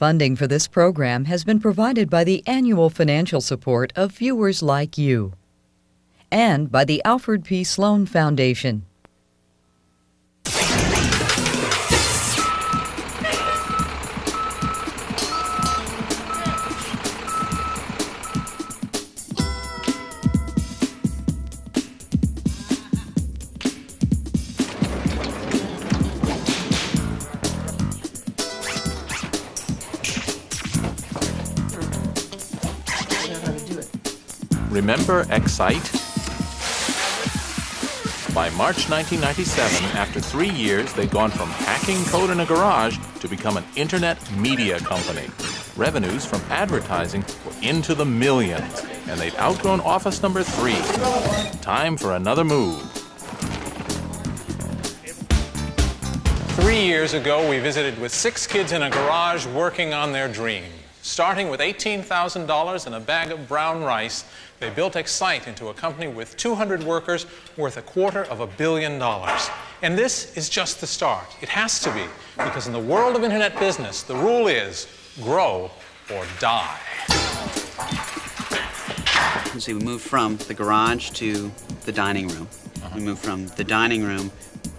Funding for this program has been provided by the annual financial support of viewers like you and by the Alfred P. Sloan Foundation. Remember Excite? By March 1997, after 3 years, they'd gone from hacking code in a garage to become an internet media company. Revenues from advertising were into the millions, and they'd outgrown office number 3. Time for another move. 3 years ago, we visited with 6 kids in a garage working on their dream. Starting with $18,000 and a bag of brown rice, they built Excite into a company with 200 workers worth $250 million. And this is just the start. It has to be, because in the world of internet business, the rule is grow or die. See, we moved from the garage to the dining room. We moved from the dining room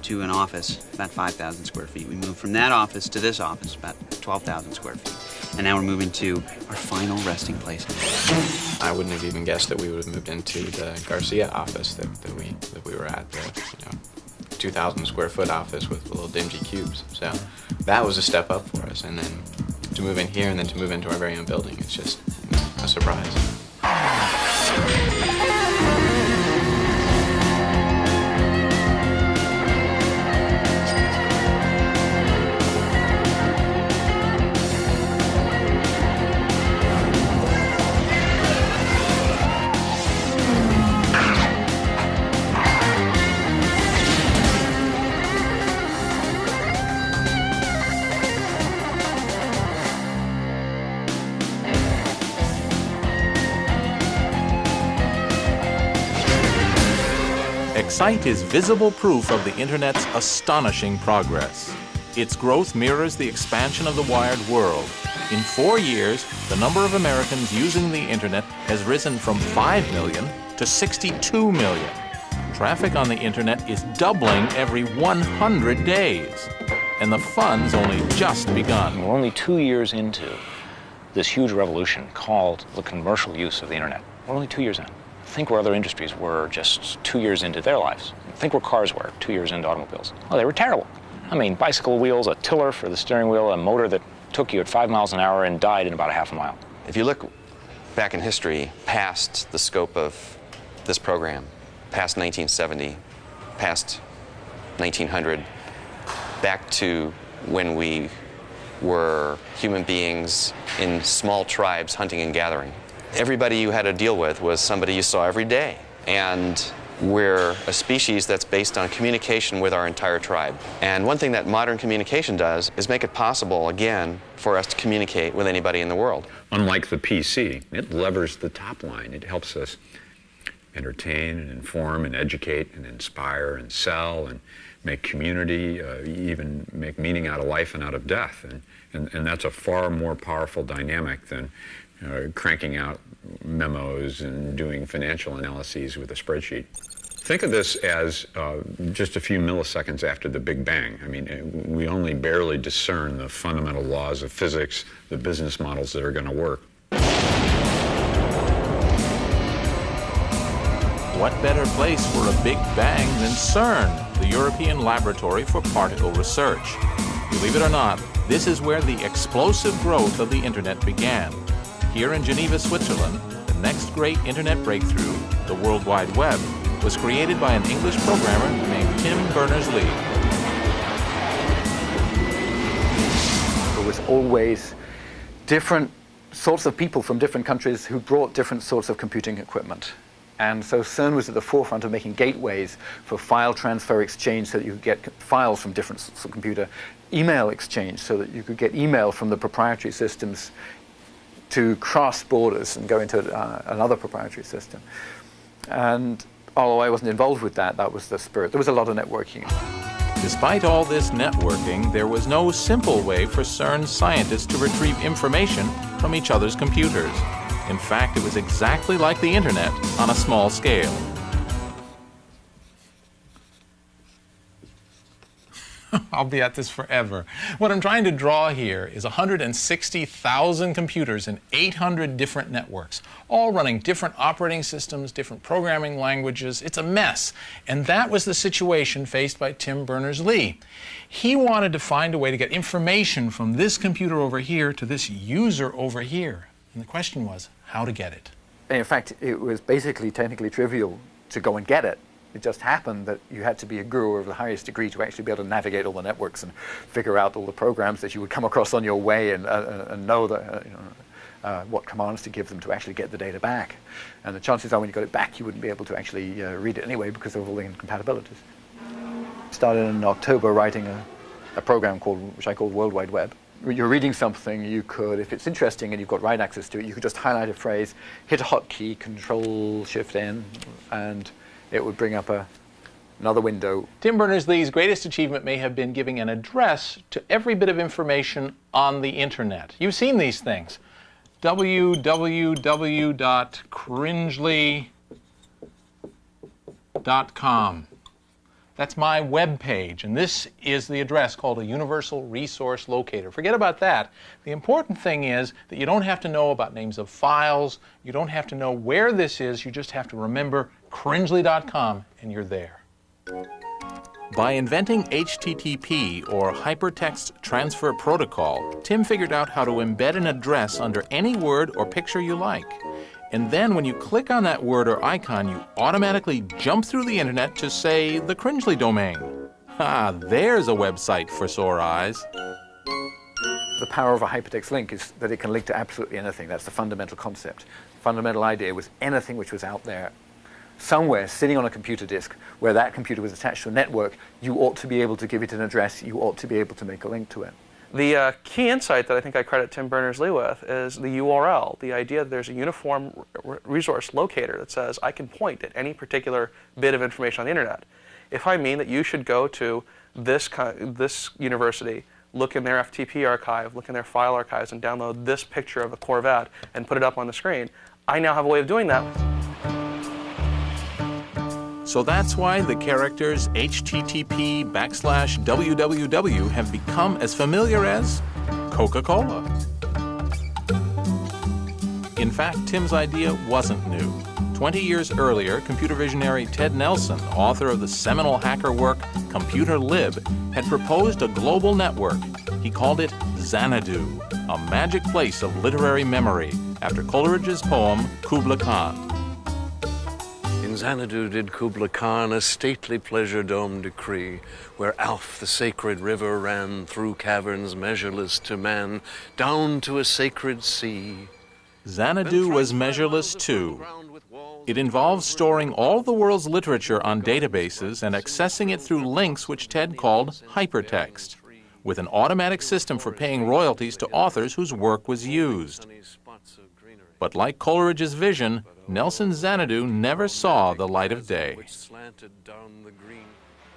to an office, about 5,000 square feet. We moved from that office to this office, about 12,000 square feet. And now we're moving to our final resting place. I wouldn't have even guessed that we would have moved into the Garcia office that we were at, the 2,000 square foot office with little dingy cubes. So that was a step up for us. And then to move in here and then to move into our very own building, it's just a surprise. Excite is visible proof of the Internet's astonishing progress. Its growth mirrors the expansion of the wired world. In 4 years, the number of Americans using the Internet has risen from 5 million to 62 million. Traffic on the Internet is doubling every 100 days. And the fun's only just begun. We're only 2 years into this huge revolution called the commercial use of the Internet. We're only 2 years in. Think where other industries were just 2 years into their lives. Think where cars were 2 years into automobiles. Oh, they were terrible. I mean, bicycle wheels, a tiller for the steering wheel, a motor that took you at 5 miles an hour and died in about a half a mile. If you look back in history, past the scope of this program, past 1970, past 1900, back to when we were human beings in small tribes hunting and gathering. Everybody you had to deal with was somebody you saw every day. And we're a species that's based on communication with our entire tribe. And one thing that modern communication does is make it possible, again, for us to communicate with anybody in the world. Unlike the PC, it levers the top line. It helps us entertain and inform and educate and inspire and sell and make community, even make meaning out of life and out of death. And that's a far more powerful dynamic than cranking out memos and doing financial analyses with a spreadsheet. Think of this as just a few milliseconds after the Big Bang. I mean, we only barely discern the fundamental laws of physics, the business models that are going to work. What better place for a Big Bang than CERN, the European Laboratory for Particle Research? Believe it or not, this is where the explosive growth of the Internet began. Here in Geneva, Switzerland, the next great Internet breakthrough, the World Wide Web, was created by an English programmer named Tim Berners-Lee. There was always different sorts of people from different countries who brought different sorts of computing equipment. And so CERN was at the forefront of making gateways for file transfer exchange so that you could get files from different sorts of computer, email exchange so that you could get email from the proprietary systems to cross borders and go into another proprietary system. And although I wasn't involved with that, that was the spirit. There was a lot of networking. Despite all this networking, there was no simple way for CERN scientists to retrieve information from each other's computers. In fact, it was exactly like the Internet on a small scale. I'll be at this forever. What I'm trying to draw here is 160,000 computers in 800 different networks, all running different operating systems, different programming languages. It's a mess. And that was the situation faced by Tim Berners-Lee. He wanted to find a way to get information from this computer over here to this user over here. And the question was, how to get it. In fact, it was basically technically trivial to go and get it. It just happened that you had to be a guru of the highest degree to actually be able to navigate all the networks and figure out all the programs that you would come across on your way and know that, what commands to give them to actually get the data back. And the chances are when you got it back, you wouldn't be able to actually read it anyway because of all the incompatibilities. Started in October writing a program which I called World Wide Web. You're reading something, you could, if it's interesting and you've got write access to it, you could just highlight a phrase, hit a hotkey, Control-Shift-N, and it would bring up another window. Tim Berners-Lee's greatest achievement may have been giving an address to every bit of information on the Internet. You've seen these things. www.cringely.com. That's my web page, and this is the address called a Universal Resource Locator. Forget about that. The important thing is that you don't have to know about names of files, you don't have to know where this is, you just have to remember cringely.com, and you're there. By inventing HTTP, or Hypertext Transfer Protocol, Tim figured out how to embed an address under any word or picture you like. And then when you click on that word or icon, you automatically jump through the Internet to, say, the Cringely domain. Ah, there's a website for sore eyes. The power of a hypertext link is that it can link to absolutely anything. That's the fundamental concept. The fundamental idea was anything which was out there, somewhere sitting on a computer disk, where that computer was attached to a network, you ought to be able to give it an address, you ought to be able to make a link to it. The key insight that I think I credit Tim Berners-Lee with is the URL, the idea that there's a uniform resource locator that says I can point at any particular bit of information on the Internet. If I mean that you should go to this university, look in their FTP archive, look in their file archives, and download this picture of a Corvette and put it up on the screen, I now have a way of doing that. So that's why the characters HTTP/www have become as familiar as Coca-Cola. In fact, Tim's idea wasn't new. 20 years earlier, computer visionary Ted Nelson, author of the seminal hacker work Computer Lib, had proposed a global network. He called it Xanadu, a magic place of literary memory, after Coleridge's poem Kubla Khan. In Xanadu did Kubla Khan a stately pleasure dome decree, where Alph the sacred river ran through caverns measureless to man, down to a sacred sea. Xanadu was measureless too. It involves storing all the world's literature on databases and accessing it through links which Ted called hypertext, with an automatic system for paying royalties to authors whose work was used. But like Coleridge's vision, Nelson's Xanadu never saw the light of day.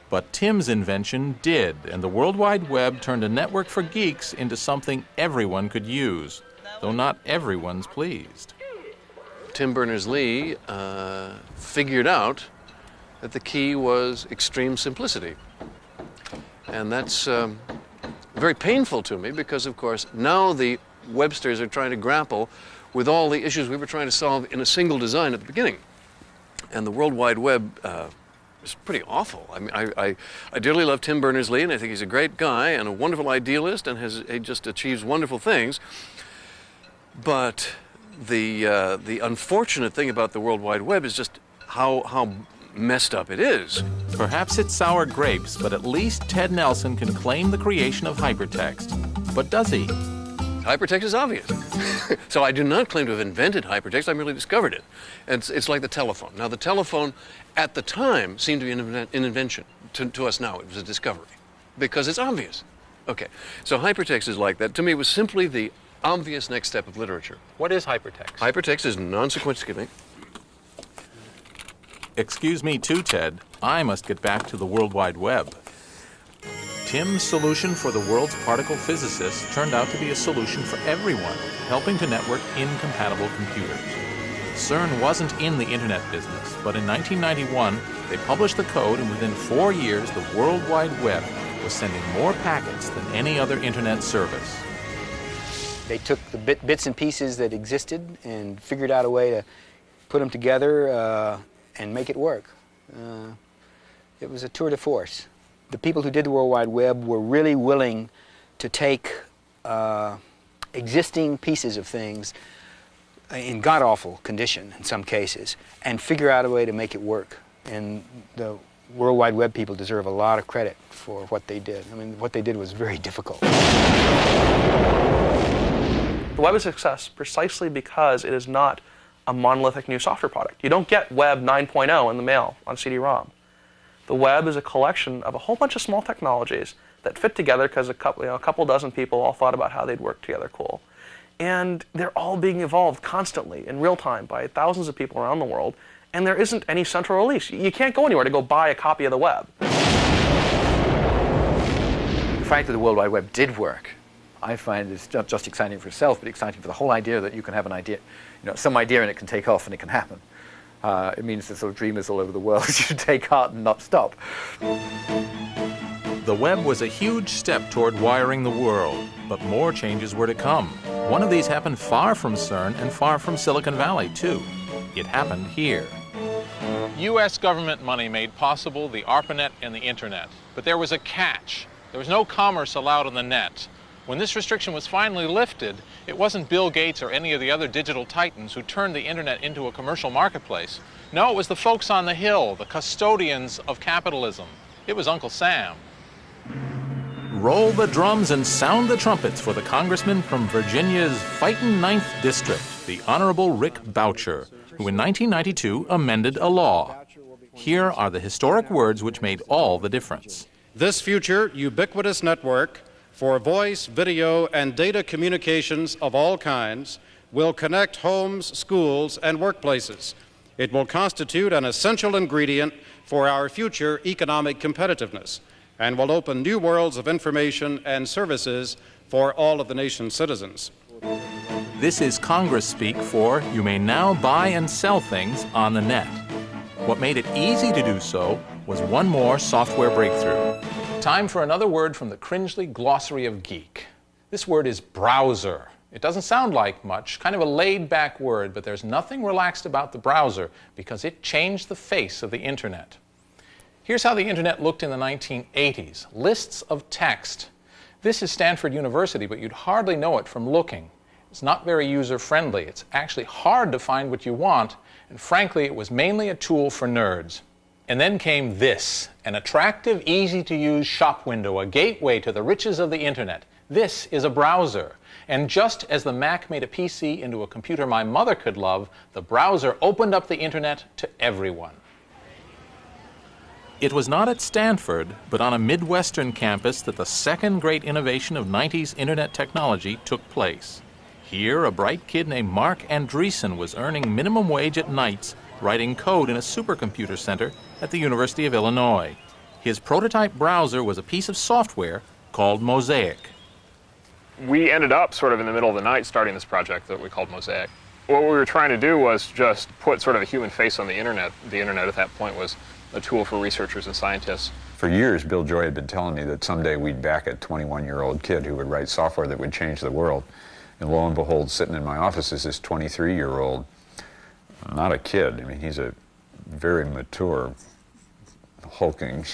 But Tim's invention did, and the World Wide Web turned a network for geeks into something everyone could use, though not everyone's pleased. Tim Berners-Lee figured out that the key was extreme simplicity. And that's very painful to me because, of course, now the Websters are trying to grapple with all the issues we were trying to solve in a single design at the beginning. And the World Wide Web is pretty awful. I mean, I dearly love Tim Berners-Lee, and I think he's a great guy and a wonderful idealist, and he just achieves wonderful things. But the unfortunate thing about the World Wide Web is just how messed up it is. Perhaps it's sour grapes, but at least Ted Nelson can claim the creation of hypertext. But does he? Hypertext is obvious. So I do not claim to have invented hypertext, I merely discovered it. And it's like the telephone. Now the telephone at the time seemed to be an invention. To us now it was a discovery because it's obvious. Okay, so hypertext is like that. To me it was simply the obvious next step of literature. What is hypertext? Hypertext is non-sequential. Excuse me too, Ted. I must get back to the World Wide Web. Tim's solution for the world's particle physicists turned out to be a solution for everyone, helping to network incompatible computers. CERN wasn't in the internet business, but in 1991, they published the code, and within 4 years, the World Wide Web was sending more packets than any other internet service. They took the bits and pieces that existed and figured out a way to put them together and make it work. It was a tour de force. The people who did the World Wide Web were really willing to take existing pieces of things in god-awful condition in some cases and figure out a way to make it work. And the World Wide Web people deserve a lot of credit for what they did. I mean, what they did was very difficult. The web is a success precisely because it is not a monolithic new software product. You don't get Web 9.0 in the mail on CD-ROM. The web is a collection of a whole bunch of small technologies that fit together because a couple dozen people all thought about how they'd work together cool. And they're all being evolved constantly in real time by thousands of people around the world, and there isn't any central release. You can't go anywhere to go buy a copy of the web. The fact that the World Wide Web did work, I find is not just exciting for itself, but exciting for the whole idea that you can have an idea, some idea and it can take off and it can happen. It means that sort of dreamers all over the world should take heart and not stop. The web was a huge step toward wiring the world, but more changes were to come. One of these happened far from CERN and far from Silicon Valley, too. It happened here. U.S. government money made possible the ARPANET and the Internet. But there was a catch. There was no commerce allowed on the net. When this restriction was finally lifted, it wasn't Bill Gates or any of the other digital titans who turned the Internet into a commercial marketplace. No, it was the folks on the Hill, the custodians of capitalism. It was Uncle Sam. Roll the drums and sound the trumpets for the congressman from Virginia's fightin' 9th District, the Honorable Rick Boucher, who in 1992 amended a law. Here are the historic words which made all the difference. This future ubiquitous network for voice, video, and data communications of all kinds will connect homes, schools, and workplaces. It will constitute an essential ingredient for our future economic competitiveness and will open new worlds of information and services for all of the nation's citizens. This is Congress speak for you may now buy and sell things on the net. What made it easy to do so was one more software breakthrough. Time for another word from the Cringely Glossary of Geek. This word is browser. It doesn't sound like much, kind of a laid-back word, but there's nothing relaxed about the browser because it changed the face of the Internet. Here's how the Internet looked in the 1980s. Lists of text. This is Stanford University, but you'd hardly know it from looking. It's not very user-friendly. It's actually hard to find what you want, and frankly, it was mainly a tool for nerds. And then came this, an attractive, easy-to-use shop window, a gateway to the riches of the Internet. This is a browser. And just as the Mac made a PC into a computer my mother could love, the browser opened up the Internet to everyone. It was not at Stanford, but on a Midwestern campus that the second great innovation of 90s Internet technology took place. Here, a bright kid named Mark Andreessen was earning minimum wage at nights, writing code in a supercomputer center at the University of Illinois. His prototype browser was a piece of software called Mosaic. We ended up sort of in the middle of the night starting this project that we called Mosaic. What we were trying to do was just put sort of a human face on the Internet. The Internet at that point was a tool for researchers and scientists. For years, Bill Joy had been telling me that someday we'd back a 21-year-old kid who would write software that would change the world. And lo and behold, sitting in my office is this 23-year-old, not a kid. I mean, he's a very mature, hulking,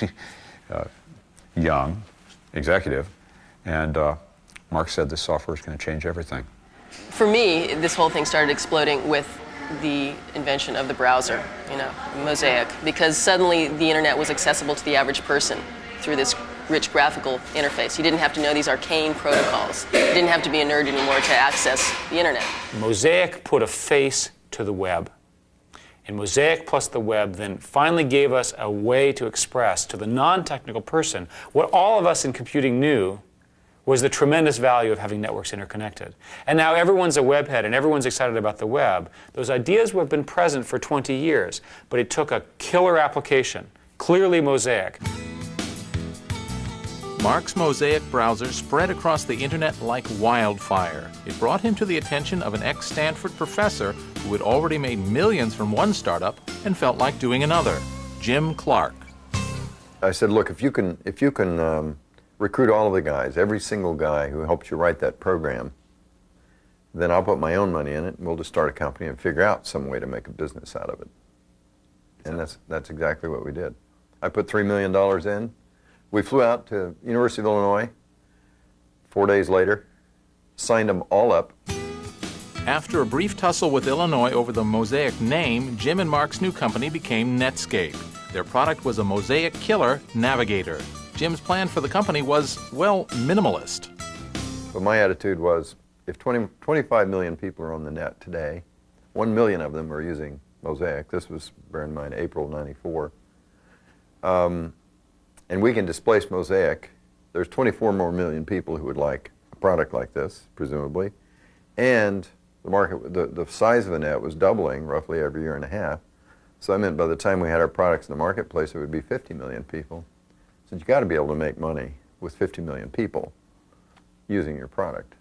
young executive. And Mark said this software is going to change everything. For me, this whole thing started exploding with the invention of the browser, Mosaic, because suddenly the Internet was accessible to the average person through this rich graphical interface. You didn't have to know these arcane protocols. You didn't have to be a nerd anymore to access the Internet. Mosaic put a face to the web. And Mosaic plus the web then finally gave us a way to express to the non-technical person what all of us in computing knew was the tremendous value of having networks interconnected. And now everyone's a webhead and everyone's excited about the web. Those ideas have been present for 20 years, but it took a killer application, clearly Mosaic. Mark's Mosaic browser spread across the internet like wildfire. It brought him to the attention of an ex-Stanford professor who had already made millions from one startup and felt like doing another, Jim Clark. I said, look, if you can recruit all of the guys, every single guy who helped you write that program, then I'll put my own money in it, and we'll just start a company and figure out some way to make a business out of it. And that's exactly what we did. I put $3 million in. We flew out to University of Illinois 4 days later, signed them all up. After a brief tussle with Illinois over the Mosaic name, Jim and Mark's new company became Netscape. Their product was a Mosaic killer Navigator. Jim's plan for the company was, well, minimalist. But my attitude was, if 25 million people are on the net today, 1 million of them are using Mosaic. This was, bear in mind, April '94. And we can displace Mosaic. There's 24 more million people who would like a product like this, presumably. And the market, the size of the net was doubling roughly every year and a half. So I meant by the time we had our products in the marketplace, it would be 50 million people. So you've got to be able to make money with 50 million people using your product.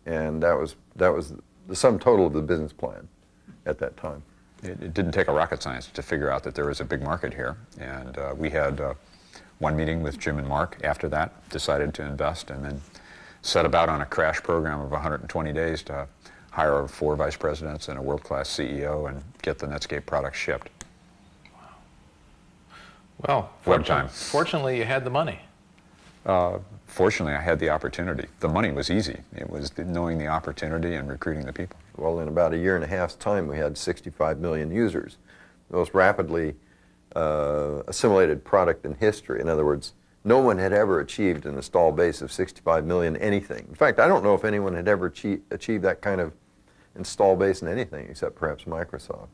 And that was the sum total of the business plan at that time. It didn't take a rocket science to figure out that there was a big market here. And we had one meeting with Jim and Mark after that, decided to invest, and then set about on a crash program of 120 days to hire 4 vice presidents and a world-class CEO and get the Netscape product shipped. Well, fortunately, you had the money. Fortunately, I had the opportunity. The money was easy. It was knowing the opportunity and recruiting the people. Well, in about a year and a half's time, we had 65 million users, the most rapidly assimilated product in history. In other words, no one had ever achieved an install base of 65 million anything. In fact, I don't know if anyone had ever achieved that kind of install base in anything except perhaps Microsoft.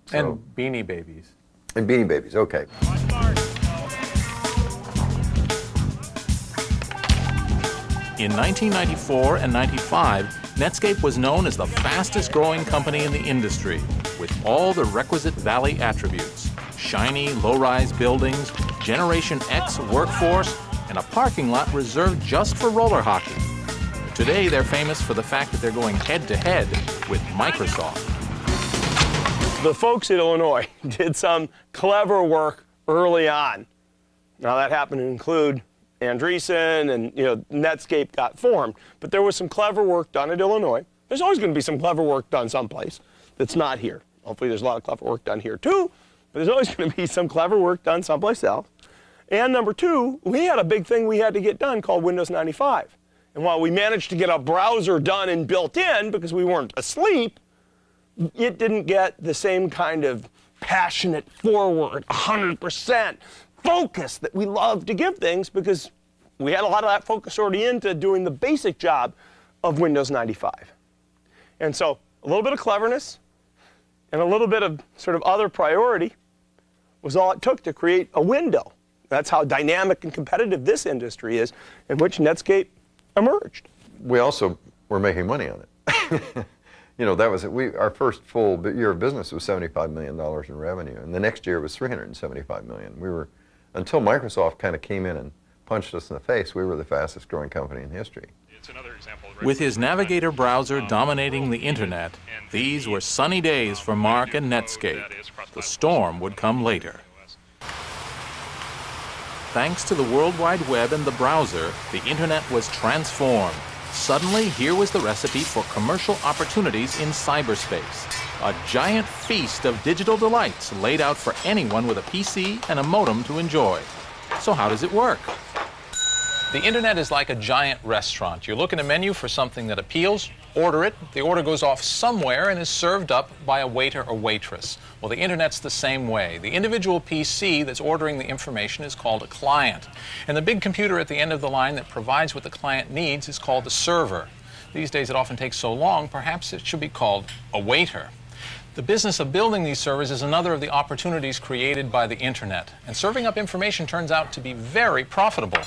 So, and Beanie Babies. And Beanie Babies, okay. In 1994 and 95, Netscape was known as the fastest growing company in the industry, with all the requisite Valley attributes: shiny, low-rise buildings, Generation X workforce, and a parking lot reserved just for roller hockey. Today, they're famous for the fact that they're going head-to-head with Microsoft. The folks at Illinois did some clever work early on. Now, that happened to include Andreessen, and Netscape got formed. But there was some clever work done at Illinois. There's always going to be some clever work done someplace that's not here. Hopefully there's a lot of clever work done here too, but there's always going to be some clever work done someplace else. And number two, we had a big thing we had to get done called Windows 95. And while we managed to get a browser done and built in because we weren't asleep, it didn't get the same kind of passionate forward, 100% focus that we love to give things, because we had a lot of that focus already into doing the basic job of Windows 95. And so a little bit of cleverness and a little bit of sort of other priority was all it took to create a window. That's how dynamic and competitive this industry is, in which Netscape emerged. We also were making money on it. That was it. Our first full year of business was $75 million in revenue, and the next year was $375 million. We were, until Microsoft kind of came in and punched us in the face, we were the fastest growing company in history. With his Navigator browser dominating the internet, these were sunny days for Mark and Netscape. The storm would come later. Thanks to the World Wide Web and the browser, the internet was transformed. Suddenly, here was the recipe for commercial opportunities in cyberspace. A giant feast of digital delights laid out for anyone with a PC and a modem to enjoy. So how does it work? The internet is like a giant restaurant. You look in a menu for something that appeals, order it, the order goes off somewhere and is served up by a waiter or waitress. Well, the internet's the same way. The individual PC that's ordering the information is called a client. And the big computer at the end of the line that provides what the client needs is called a server. These days it often takes so long, perhaps it should be called a waiter. The business of building these servers is another of the opportunities created by the internet. And serving up information turns out to be very profitable.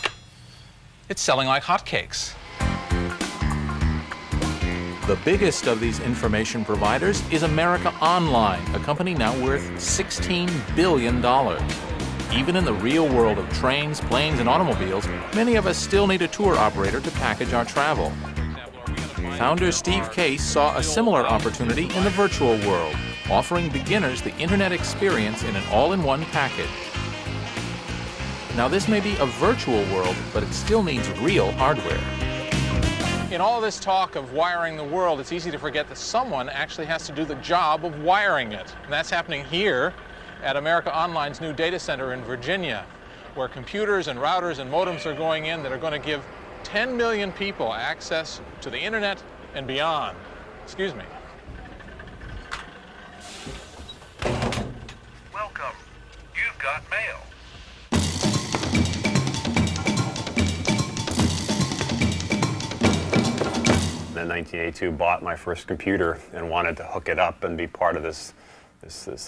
It's selling like hotcakes. The biggest of these information providers is America Online, a company now worth $16 billion. Even in the real world of trains, planes, and automobiles, many of us still need a tour operator to package our travel. Founder Steve Case saw a similar opportunity in the virtual world, offering beginners the internet experience in an all-in-one package. Now, this may be a virtual world, but it still needs real hardware. In all this talk of wiring the world, it's easy to forget that someone actually has to do the job of wiring it. And that's happening here at America Online's new data center in Virginia, where computers and routers and modems are going in that are going to give 10 million people access to the internet and beyond. Excuse me. Welcome. You've got mail. In 1982, bought my first computer and wanted to hook it up and be part of this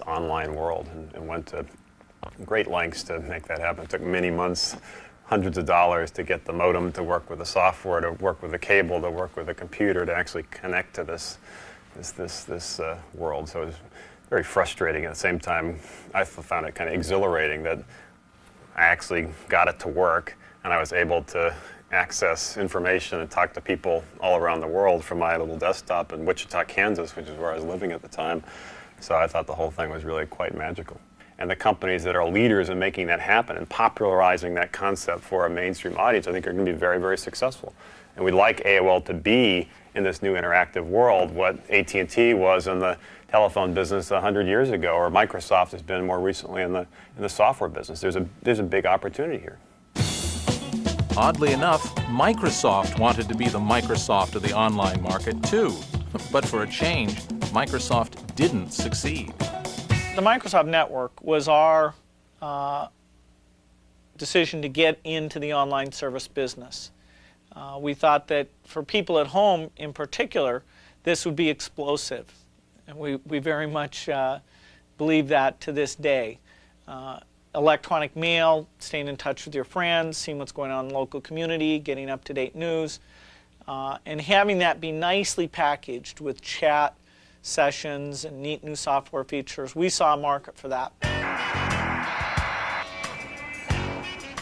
online world, and went to great lengths to make that happen. It took many months, hundreds of dollars to get the modem to work with the software, to work with the cable, to work with the computer, to actually connect to this world. So it was very frustrating. At the same time, I found it kind of exhilarating that I actually got it to work, and I was able to access information and talk to people all around the world from my little desktop in Wichita, Kansas, which is where I was living at the time. So I thought the whole thing was really quite magical. And the companies that are leaders in making that happen and popularizing that concept for a mainstream audience, I think are going to be very, very successful. And we'd like AOL to be in this new interactive world what AT&T was in the telephone business 100 years ago, or Microsoft has been more recently in the software business. There's a big opportunity here. Oddly enough, Microsoft wanted to be the Microsoft of the online market too. But for a change, Microsoft didn't succeed. The Microsoft Network was our decision to get into the online service business. We thought that for people at home in particular, this would be explosive. And we very much believe that to this day. Electronic mail, staying in touch with your friends, seeing what's going on in the local community, getting up-to-date news, and having that be nicely packaged with chat sessions and neat new software features. We saw a market for that.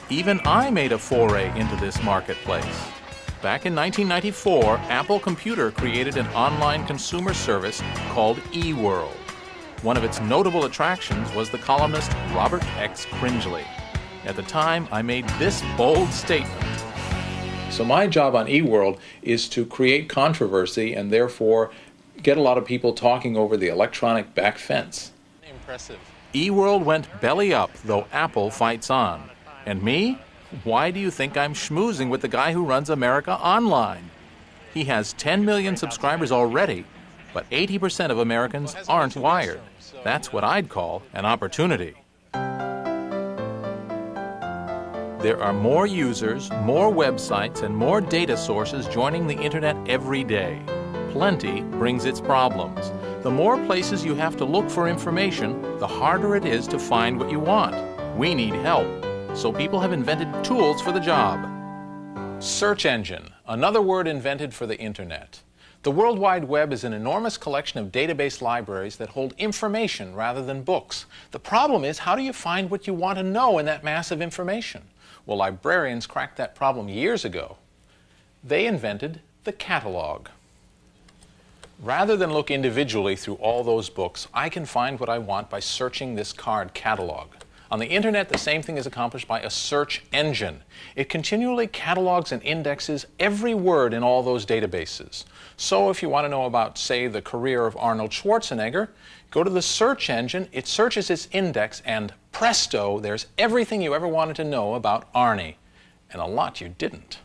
Even I made a foray into this marketplace. Back in 1994, Apple Computer created an online consumer service called eWorld. One of its notable attractions was the columnist Robert X. Cringely. At the time, I made this bold statement. So my job on eWorld is to create controversy and therefore get a lot of people talking over the electronic back fence. Impressive. eWorld went belly up, though Apple fights on. And me? Why do you think I'm schmoozing with the guy who runs America Online? He has 10 million subscribers already, but 80% of Americans aren't wired. That's what I'd call an opportunity. There are more users, more websites, and more data sources joining the internet every day. Plenty brings its problems. The more places you have to look for information, the harder it is to find what you want. We need help, so people have invented tools for the job. Search engine, another word invented for the internet. The World Wide Web is an enormous collection of database libraries that hold information rather than books. The problem is, how do you find what you want to know in that mass of information? Well, librarians cracked that problem years ago. They invented the catalog. Rather than look individually through all those books, I can find what I want by searching this card catalog. On the internet, the same thing is accomplished by a search engine. It continually catalogs and indexes every word in all those databases. So if you want to know about, say, the career of Arnold Schwarzenegger, go to the search engine, it searches its index, and presto, there's everything you ever wanted to know about Arnie. And a lot you didn't.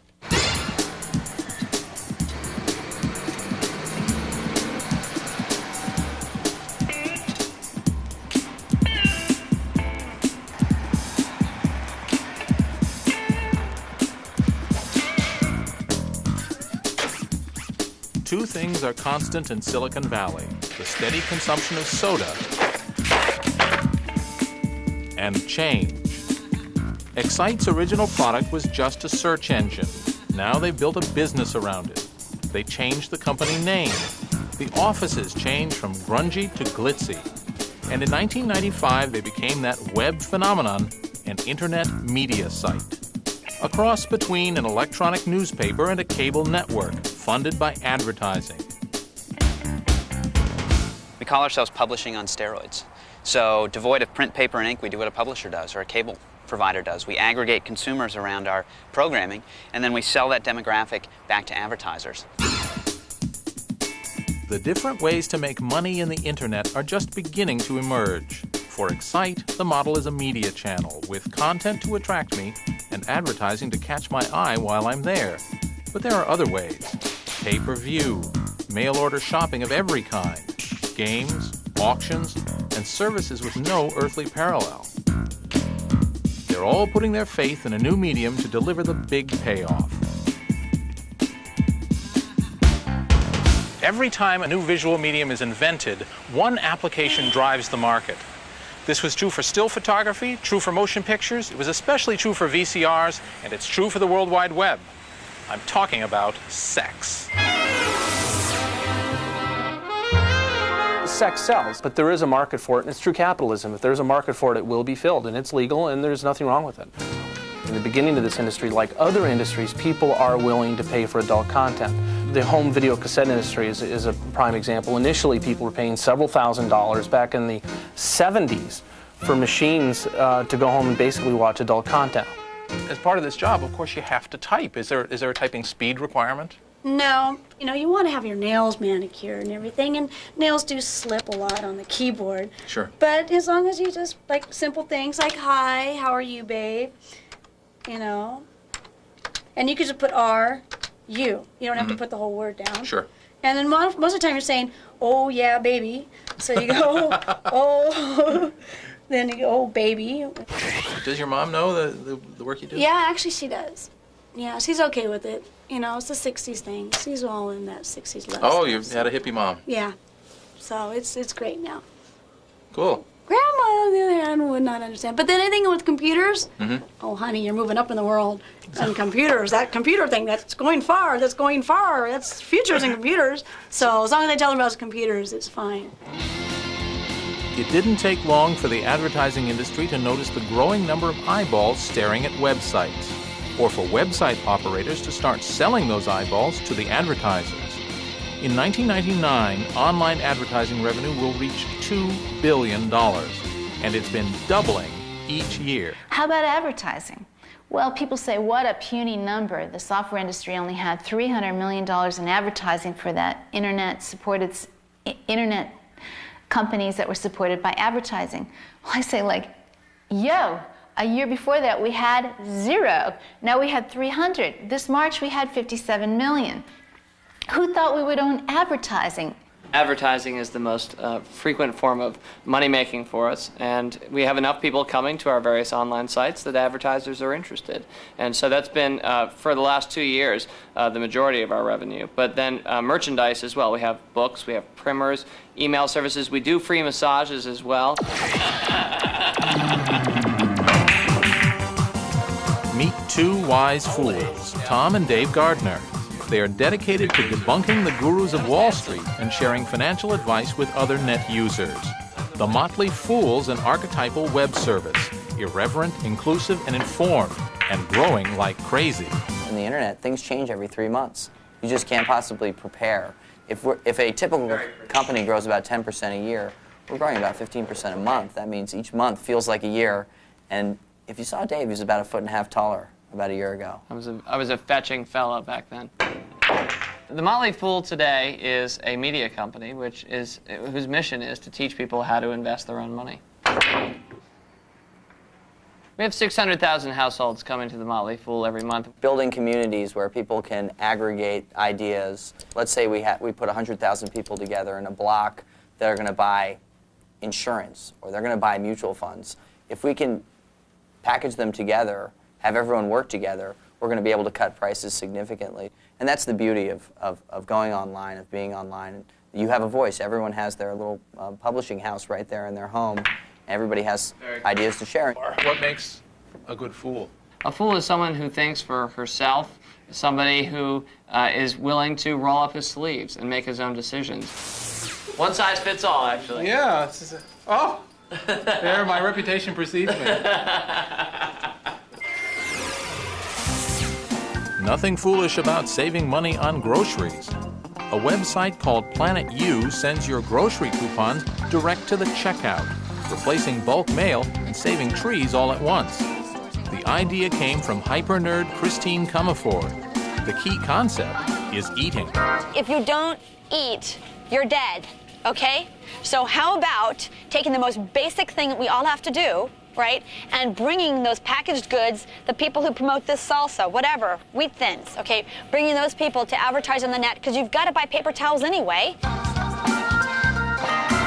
Two things are constant in Silicon Valley: the steady consumption of soda and change. Excite's original product was just a search engine. Now they've built a business around it. They changed the company name. The offices changed from grungy to glitzy. And in 1995, they became that web phenomenon an internet media site. A cross between an electronic newspaper and a cable network, funded by advertising. We call ourselves publishing on steroids. So devoid of print, paper, and ink, we do what a publisher does or a cable provider does. We aggregate consumers around our programming, and then we sell that demographic back to advertisers. The different ways to make money in the internet are just beginning to emerge. For Excite, the model is a media channel with content to attract me and advertising to catch my eye while I'm there. But there are other ways. Pay-per-view, mail-order shopping of every kind, games, auctions, and services with no earthly parallel. They're all putting their faith in a new medium to deliver the big payoff. Every time a new visual medium is invented, one application drives the market. This was true for still photography, true for motion pictures, it was especially true for VCRs, and it's true for the World Wide Web. I'm talking about sex. Sex sells, but there is a market for it, and it's true capitalism. If there's a market for it, it will be filled, and it's legal, and there's nothing wrong with it. In the beginning of this industry, like other industries, people are willing to pay for adult content. The home video cassette industry is a prime example. Initially, people were paying several $1,000s back in the 70s for machines to go home and basically watch adult content. As part of this job, of course, you have to type. Is there a typing speed requirement? No, you know, you want to have your nails manicured and everything, and nails do slip a lot on the keyboard. Sure. But as long as you just, like, simple things like, hi, how are you, babe? You know? And you could just put R, you. You don't have to put the whole word down. Sure. And then most of the time you're saying, oh, yeah, baby. So you go, oh, then you go, oh, baby. Does your mom know the work you do? Yeah, actually she does. Yeah, she's okay with it. You know, it's a 60s thing. She's all in that 60s lifestyle. Oh, you had a hippie mom. Yeah. So it's great now. Cool. Grandma, on the other hand, would not understand. But then anything with computers, oh, honey, you're moving up in the world. And computers, that computer thing, that's going far, that's futures in computers. So as long as I tell her about computers, it's fine. It didn't take long for the advertising industry to notice the growing number of eyeballs staring at websites, or for website operators to start selling those eyeballs to the advertisers. In 1999, online advertising revenue will reach $2 billion, and it's been doubling each year. How about advertising? Well, people say, what a puny number. The software industry only had $300 million in advertising for that internet-supported internet companies that were supported by advertising. Well, I say, like, yo, a year before that we had 0. Now we had 300. This March we had 57 million. Who thought we would own advertising? Advertising is the most frequent form of money-making for us, and we have enough people coming to our various online sites that advertisers are interested. And so that's been, for the last 2 years, the majority of our revenue. But then merchandise as well. We have books, we have primers, email services. We do free massages as well. Meet two wise fools, Tom and Dave Gardner. They are dedicated to debunking the gurus of Wall Street and sharing financial advice with other net users. The Motley Fool's an archetypal web service, irreverent, inclusive, and informed, and growing like crazy. In the internet, things change every 3 months. You just can't possibly prepare. If a typical company grows about 10% a year, we're growing about 15% a month. That means each month feels like a year. And if you saw Dave, he was about 1.5 feet taller about a year ago. I was a fetching fella back then. The Motley Fool today is a media company whose mission is to teach people how to invest their own money. We have 600,000 households coming to the Motley Fool every month. Building communities where people can aggregate ideas. Let's say we put 100,000 people together in a block that are going to buy insurance or they're going to buy mutual funds. If we can package them together, have everyone work together, we're going to be able to cut prices significantly. And that's the beauty of going online, of being online. You have a voice. Everyone has their little publishing house right there in their home. Everybody has ideas to share. What makes a good fool? A fool is someone who thinks for herself, somebody who is willing to roll up his sleeves and make his own decisions. One size fits all, actually. Yeah. Oh, There, my reputation precedes me. Nothing foolish about saving money on groceries. A website called Planet U sends your grocery coupons direct to the checkout, replacing bulk mail and saving trees all at once. The idea came from hyper-nerd Christine Comerford. The key concept is eating. If you don't eat, you're dead, okay? So how about taking the most basic thing that we all have to do, right, and bringing those packaged goods, the people who promote this salsa, whatever, wheat thins, okay, bringing those people to advertise on the net, because you've got to buy paper towels anyway.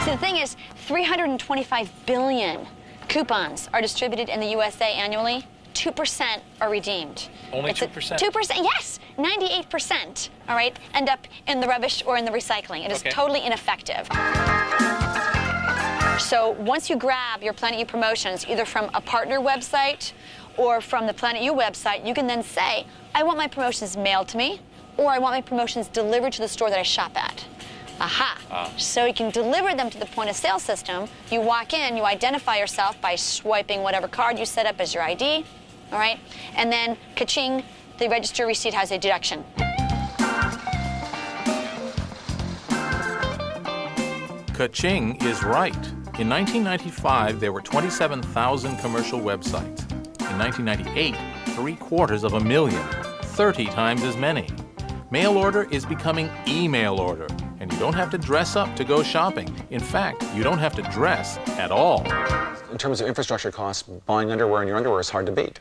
See, the thing is, 325 billion coupons are distributed in the USA annually. 2% are redeemed. Only 2%? 2%, yes. 98%, all right, end up in the rubbish or in the recycling. It is totally ineffective. So once you grab your Planet U promotions, either from a partner website or from the Planet U website, you can then say, I want my promotions mailed to me, or I want my promotions delivered to the store that I shop at. Aha. So you can deliver them to the point of sale system. You walk in, you identify yourself by swiping whatever card you set up as your ID, all right? And then, ka-ching, the register receipt has a deduction. Ka-ching is right. In 1995, there were 27,000 commercial websites. In 1998, 750,000, 30 times as many. Mail order is becoming email order, and you don't have to dress up to go shopping. In fact, you don't have to dress at all. In terms of infrastructure costs, buying underwear in your underwear is hard to beat.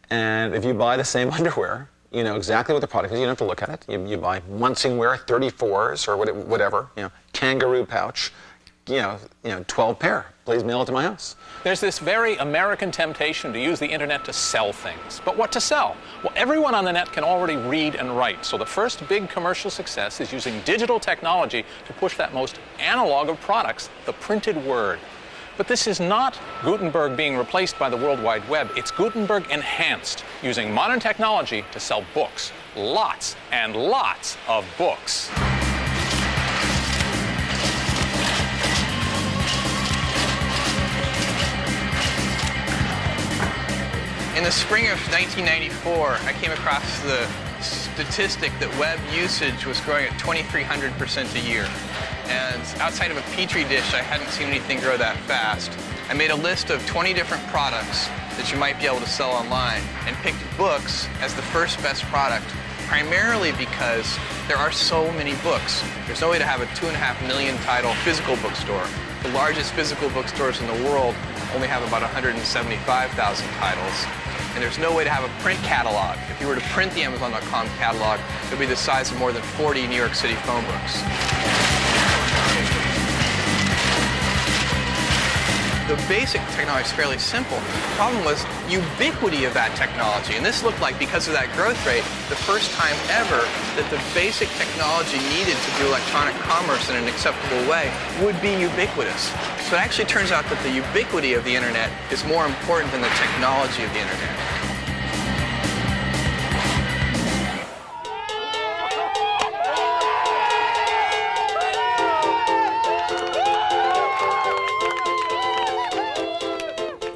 And if you buy the same underwear, you know exactly what the product is. You don't have to look at it. You buy Munsingwear 34s or whatever, kangaroo pouch, 12 pair. Please mail it to my house. There's this very American temptation to use the internet to sell things. But what to sell? Well, everyone on the net can already read and write. So the first big commercial success is using digital technology to push that most analog of products, the printed word. But this is not Gutenberg being replaced by the World Wide Web. It's Gutenberg enhanced, using modern technology to sell books. Lots and lots of books. In the spring of 1994, I came across the statistic that web usage was growing at 2,300% a year. And outside of a Petri dish, I hadn't seen anything grow that fast. I made a list of 20 different products that you might be able to sell online and picked books as the first best product, primarily because there are so many books. There's no way to have a 2.5 million title physical bookstore. The largest physical bookstores in the world only have about 175,000 titles. And there's no way to have a print catalog. If you were to print the Amazon.com catalog, it would be the size of more than 40 New York City phone books. The basic technology is fairly simple. The problem was ubiquity of that technology. And this looked like, because of that growth rate, the first time ever that the basic technology needed to do electronic commerce in an acceptable way would be ubiquitous. So it actually turns out that the ubiquity of the internet is more important than the technology of the internet.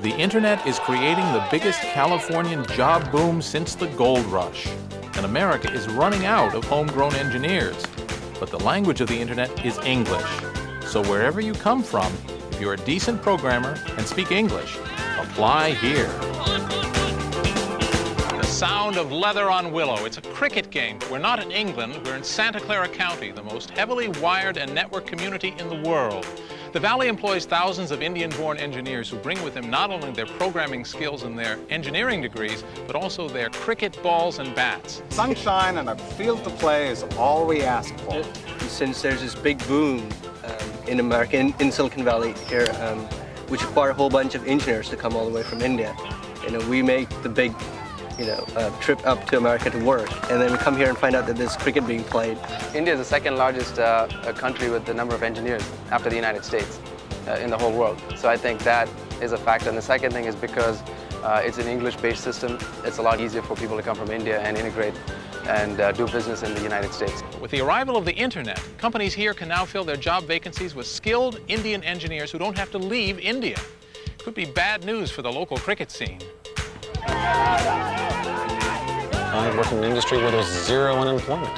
The internet is creating the biggest Californian job boom since the gold rush. And America is running out of homegrown engineers. But the language of the internet is English. So wherever you come from, if you're a decent programmer and speak English, apply here. The sound of leather on willow. It's a cricket game. We're not in England, we're in Santa Clara County, the most heavily wired and networked community in the world. The Valley employs thousands of Indian-born engineers who bring with them not only their programming skills and their engineering degrees, but also their cricket balls and bats. Sunshine and a field to play is all we ask for. Since there's this big boom in America, in Silicon Valley here, which require a whole bunch of engineers to come all the way from India, we make the big trip up to America to work, and then we come here and find out that there's cricket being played. India is the second largest country with the number of engineers after the United States in the whole world. So I think that is a factor. And the second thing is because it's an English-based system, it's a lot easier for people to come from India and integrate and do business in the United States. With the arrival of the internet, companies here can now fill their job vacancies with skilled Indian engineers who don't have to leave India. Could be bad news for the local cricket scene. I work in an industry where there's zero unemployment.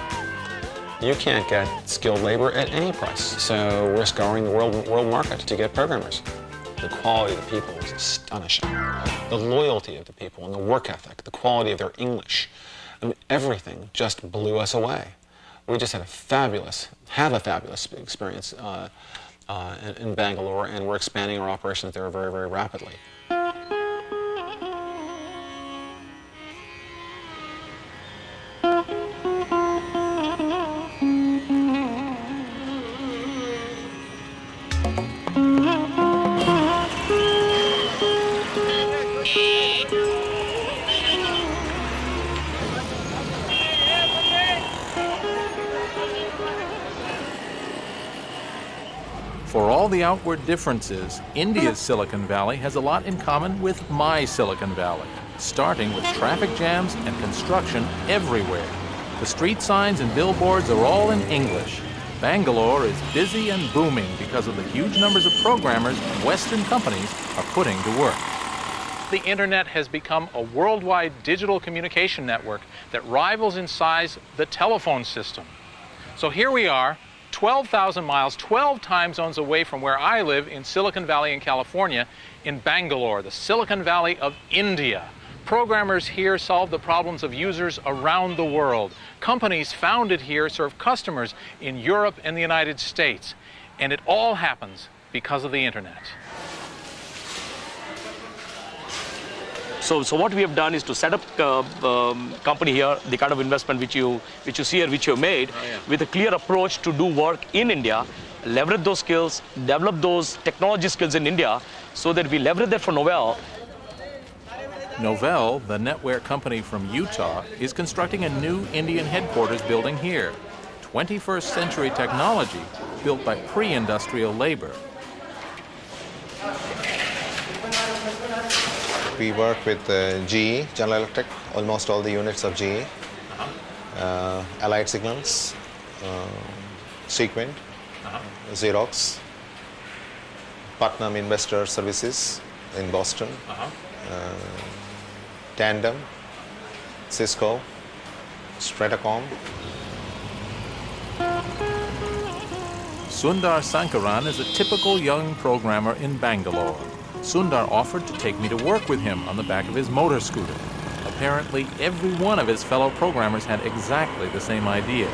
You can't get skilled labor at any price. So we're scouring the world market to get programmers. The quality of the people is astonishing. The loyalty of the people and the work ethic, the quality of their English. I mean, everything just blew us away. We just have a fabulous experience in Bangalore, and we're expanding our operations there very, very rapidly. For all the outward differences, India's Silicon Valley has a lot in common with my Silicon Valley, starting with traffic jams and construction everywhere. The street signs and billboards are all in English. Bangalore is busy and booming because of the huge numbers of programmers Western companies are putting to work. The internet has become a worldwide digital communication network that rivals in size the telephone system. So here we are, 12,000 miles, 12 time zones away from where I live in Silicon Valley in California, in Bangalore, the Silicon Valley of India. Programmers here solve the problems of users around the world. Companies founded here serve customers in Europe and the United States. And it all happens because of the internet. So what we have done is to set up company here, the kind of investment which you see here, which you have made, with a clear approach to do work in India, leverage those skills, develop those technology skills in India, so that we leverage that for Novell. Novell, the netware company from Utah, is constructing a new Indian headquarters building here. 21st century technology built by pre-industrial labor. We work with GE, General Electric, almost all the units of GE, Allied Signals, Sequent, Xerox, Putnam Investor Services in Boston, Tandem, Cisco, Stratacom. Sundar Sankaran is a typical young programmer in Bangalore. Sundar offered to take me to work with him on the back of his motor scooter. Apparently, every one of his fellow programmers had exactly the same idea.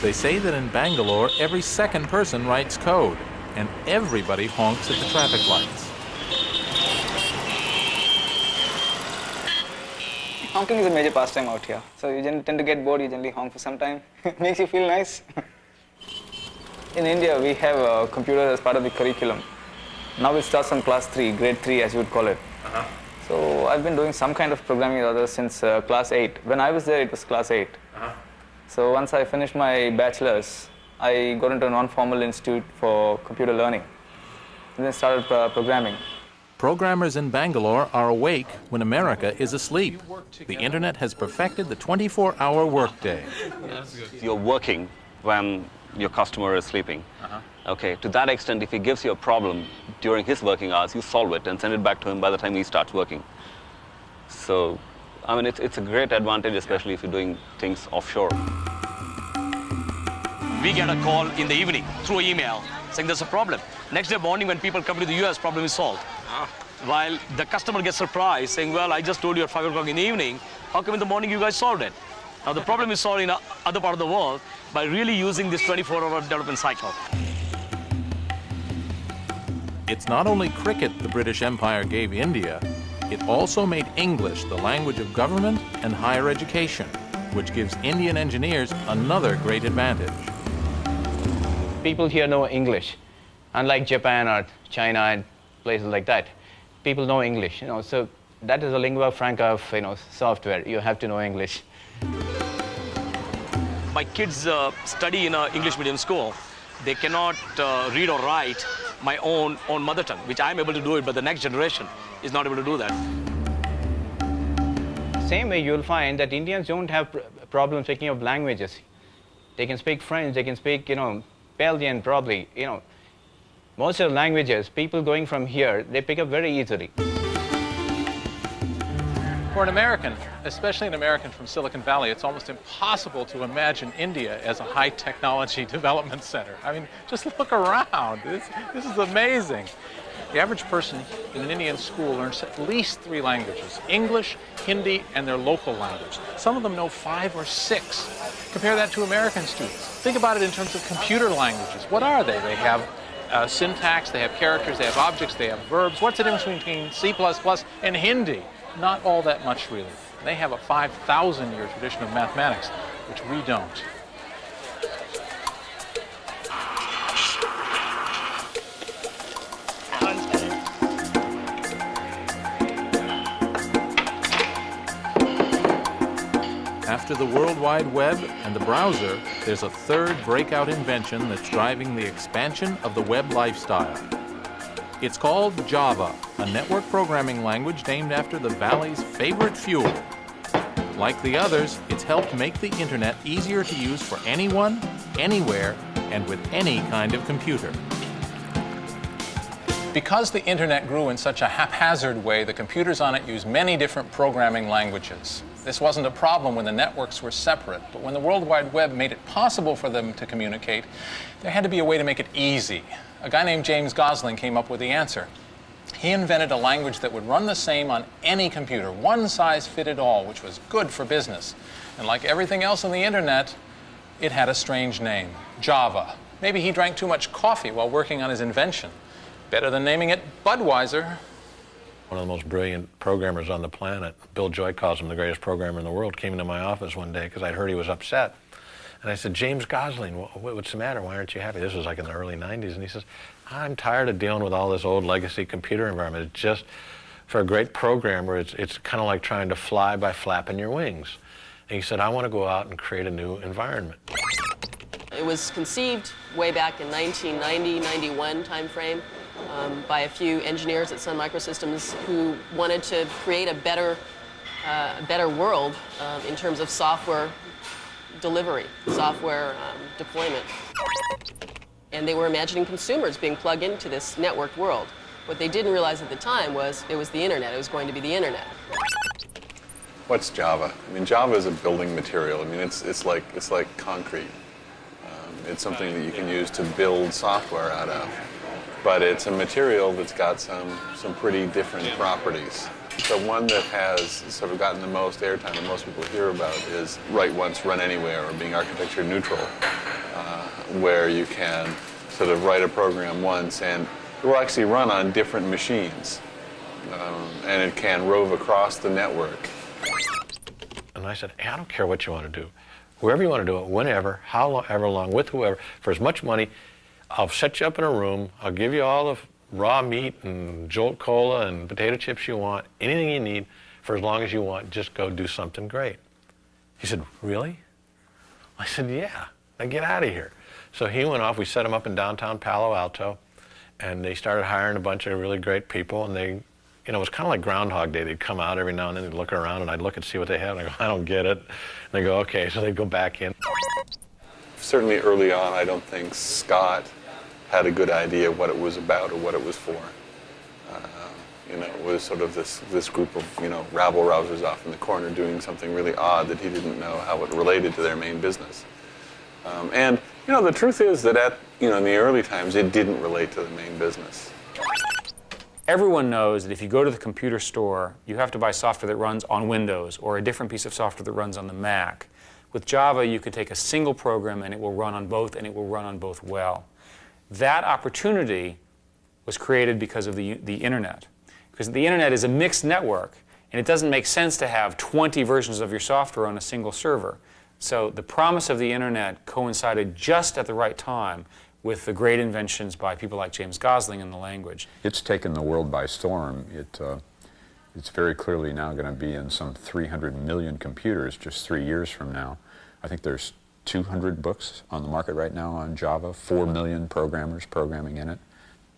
They say that in Bangalore, every second person writes code, and everybody honks at the traffic lights. Honking is a major pastime out here. So you tend to get bored, you generally honk for some time. It makes you feel nice. In India, we have a computer as part of the curriculum. Now it starts on class 3, grade 3 as you would call it. So I've been doing some kind of programming or other since class 8. When I was there, it was class 8. So once I finished my bachelor's, I got into a non-formal institute for computer learning. And then started programming. Programmers in Bangalore are awake when America is asleep. The internet has perfected the 24-hour workday. You're working when your customer is sleeping. Okay, to that extent, if he gives you a problem during his working hours, you solve it and send it back to him by the time he starts working. So, I mean, it's a great advantage, especially if you're doing things offshore. We get a call in the evening through email saying there's a problem. Next day morning when people come to the US, problem is solved. While the customer gets surprised saying, well, I just told you at 5 o'clock in the evening, how come in the morning you guys solved it? Now the problem is solved in other part of the world by really using this 24-hour development cycle. It's not only cricket the British Empire gave India, it also made English the language of government and higher education, which gives Indian engineers another great advantage. People here know English, unlike Japan or China and places like that. People know English, so that is a lingua franca of software. You have to know English. My kids study in an English medium school. They cannot read or write my own mother tongue, which I'm able to do it, but the next generation is not able to do that. same way, you'll find that Indians don't have problems picking up languages. They can speak French, they can speak, Belgian probably, Most of the languages, people going from here, they pick up very easily. For an American, especially an American from Silicon Valley, it's almost impossible to imagine India as a high technology development center. I mean, just look around. This is amazing. The average person in an Indian school learns at least 3 languages: English, Hindi, and their local language. Some of them know 5 or 6. Compare that to American students. Think about it in terms of computer languages. What are they? They have syntax, they have characters, they have objects, they have verbs. What's the difference between C++ and Hindi? Not all that much, really. They have a 5,000-year tradition of mathematics, which we don't. After the World Wide Web and the browser, there's a third breakout invention that's driving the expansion of the web lifestyle. It's called Java, a network programming language named after the Valley's favorite fuel. Like the others, it's helped make the internet easier to use for anyone, anywhere, and with any kind of computer. Because the internet grew in such a haphazard way, the computers on it use many different programming languages. This wasn't a problem when the networks were separate, but when the World Wide Web made it possible for them to communicate, there had to be a way to make it easy. A guy named James Gosling came up with the answer. He invented a language that would run the same on any computer, one size fitted all, which was good for business. And like everything else on the internet, it had a strange name, Java. Maybe he drank too much coffee while working on his invention. Better than naming it Budweiser. One of the most brilliant programmers on the planet, Bill Joy calls him the greatest programmer in the world, came into my office one day because I'd heard he was upset. And I said, James Gosling, what's the matter? Why aren't you happy? This was like in the early 90s. And he says, I'm tired of dealing with all this old legacy computer environment. It's just, for a great programmer, it's kind of like trying to fly by flapping your wings. And he said, I want to go out and create a new environment. It was conceived way back in 1990-91 timeframe by a few engineers at Sun Microsystems who wanted to create a better world in terms of software delivery, software deployment. And they were imagining consumers being plugged into this networked world. What they didn't realize at the time was it was the internet. It was going to be the internet. What's Java? I mean, Java is a building material. I mean, it's like concrete. It's something that you can use to build software out of. But it's a material that's got some pretty different properties. The one that has sort of gotten the most airtime and most people hear about is write once, run anywhere, or being architecture neutral, where you can sort of write a program once and it will actually run on different machines. And it can rove across the network. And I said, hey, I don't care what you want to do. Wherever you want to do it, whenever, however long, with whoever, for as much money, I'll set you up in a room, I'll give you all the raw meat and Jolt Cola and potato chips you want, anything you need, for as long as you want, just go do something great. He said, really? I said, yeah, now get out of here. So he went off, we set him up in downtown Palo Alto, and they started hiring a bunch of really great people, and they, it was kind of like Groundhog Day. They'd come out every now and then, they'd look around, and I'd look and see what they had, and I go, I don't get it. And they go, okay, so they'd go back in. Certainly early on, I don't think Scott had a good idea what it was about or what it was for. It was sort of this group of, rabble-rousers off in the corner doing something really odd that he didn't know how it related to their main business. And the truth is that in the early times, it didn't relate to the main business. Everyone knows that if you go to the computer store, you have to buy software that runs on Windows or a different piece of software that runs on the Mac. With Java, you can take a single program and it will run on both, and it will run on both well. That opportunity was created because of the internet. Because the internet is a mixed network, and it doesn't make sense to have 20 versions of your software on a single server. So the promise of the internet coincided just at the right time with the great inventions by people like James Gosling in the language. It's taken the world by storm. It's very clearly now going to be in some 300 million computers just 3 years from now. I think there's 200 books on the market right now on Java, 4 million programmers programming in it,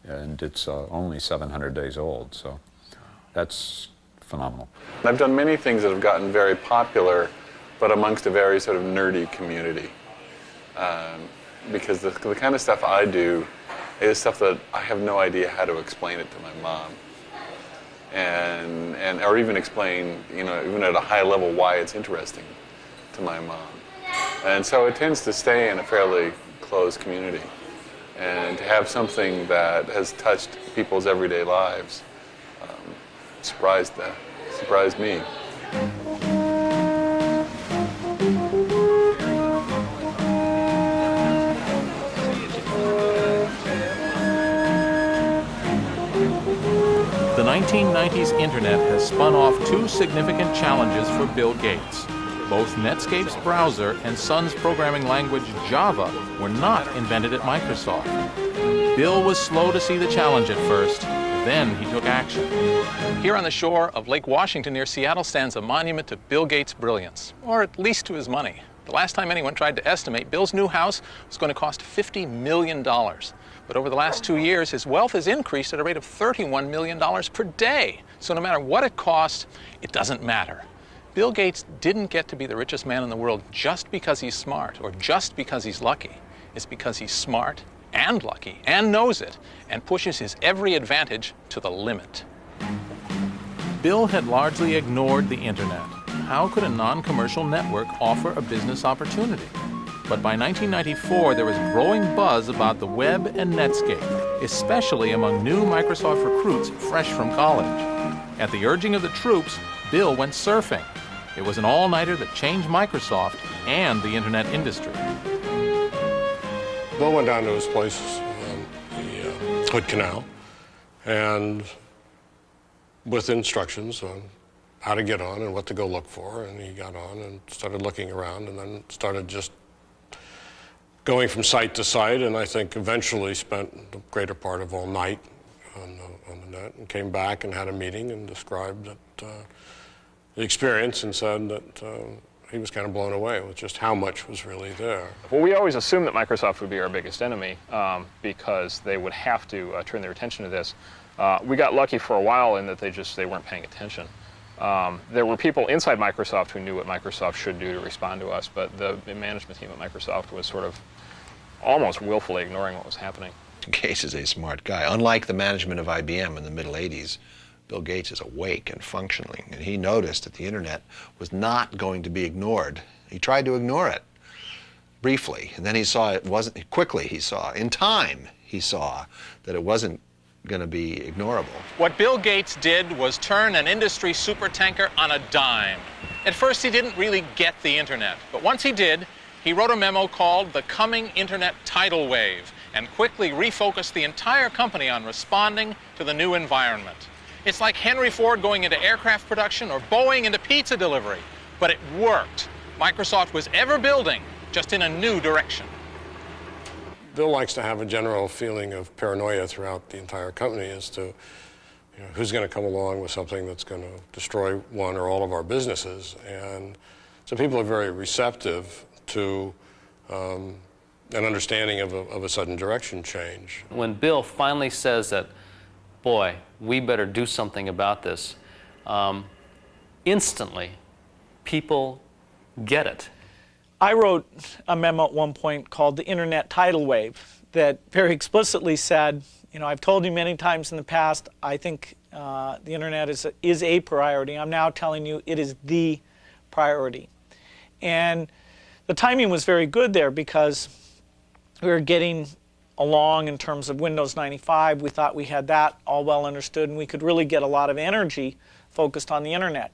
and it's only 700 days old. So that's phenomenal. I've done many things that have gotten very popular, but amongst a very sort of nerdy community. Because the kind of stuff I do is stuff that I have no idea how to explain it to my mom. Or even explain, even at a high level why it's interesting to my mom. And so it tends to stay in a fairly closed community. And to have something that has touched people's everyday lives surprised me. The 1990s Internet has spun off two significant challenges for Bill Gates. Both Netscape's browser and Sun's programming language Java were not invented at Microsoft. Bill was slow to see the challenge at first, then he took action. Here on the shore of Lake Washington near Seattle stands a monument to Bill Gates' brilliance, or at least to his money. The last time anyone tried to estimate, Bill's new house was going to cost $50 million. But over the last 2 years, his wealth has increased at a rate of $31 million per day. So no matter what it costs, it doesn't matter. Bill Gates didn't get to be the richest man in the world just because he's smart or just because he's lucky. It's because he's smart and lucky and knows it and pushes his every advantage to the limit. Bill had largely ignored the Internet. How could a non-commercial network offer a business opportunity? But by 1994, there was growing buzz about the web and Netscape, especially among new Microsoft recruits fresh from college. At the urging of the troops, Bill went surfing. It was an all-nighter that changed Microsoft and the Internet industry. Bill went down to his place on the Hood Canal, and with instructions on how to get on and what to go look for, and he got on and started looking around and then started just going from site to site, and I think eventually spent the greater part of all night on the net, and came back and had a meeting and described the experience and said that he was kind of blown away with just how much was really there. Well, we always assumed that Microsoft would be our biggest enemy because they would have to turn their attention to this. We got lucky for a while in that they weren't paying attention. There were people inside Microsoft who knew what Microsoft should do to respond to us, but the management team at Microsoft was sort of almost willfully ignoring what was happening. Gates is a smart guy. Unlike the management of IBM in the middle 80s, Bill Gates is awake and functioning, and he noticed that the Internet was not going to be ignored. He tried to ignore it briefly, and then he saw it wasn't, quickly he saw, in time he saw that it wasn't going to be ignorable. What Bill Gates did was turn an industry supertanker on a dime. At first he didn't really get the Internet, but once he did, he wrote a memo called The Coming Internet Tidal Wave and quickly refocused the entire company on responding to the new environment. It's like Henry Ford going into aircraft production or Boeing into pizza delivery, but it worked. Microsoft was ever building, just in a new direction. Bill likes to have a general feeling of paranoia throughout the entire company as to who's going to come along with something that's going to destroy one or all of our businesses. And so people are very receptive to an understanding of a sudden direction change. When Bill finally says that, boy, we better do something about this, instantly people get it. I wrote a memo at one point called The Internet Tidal Wave that very explicitly said, I've told you many times in the past, I think the Internet is a priority. I'm now telling you it is the priority. And the timing was very good there because we were getting along in terms of Windows 95. We thought we had that all well understood, and we could really get a lot of energy focused on the Internet.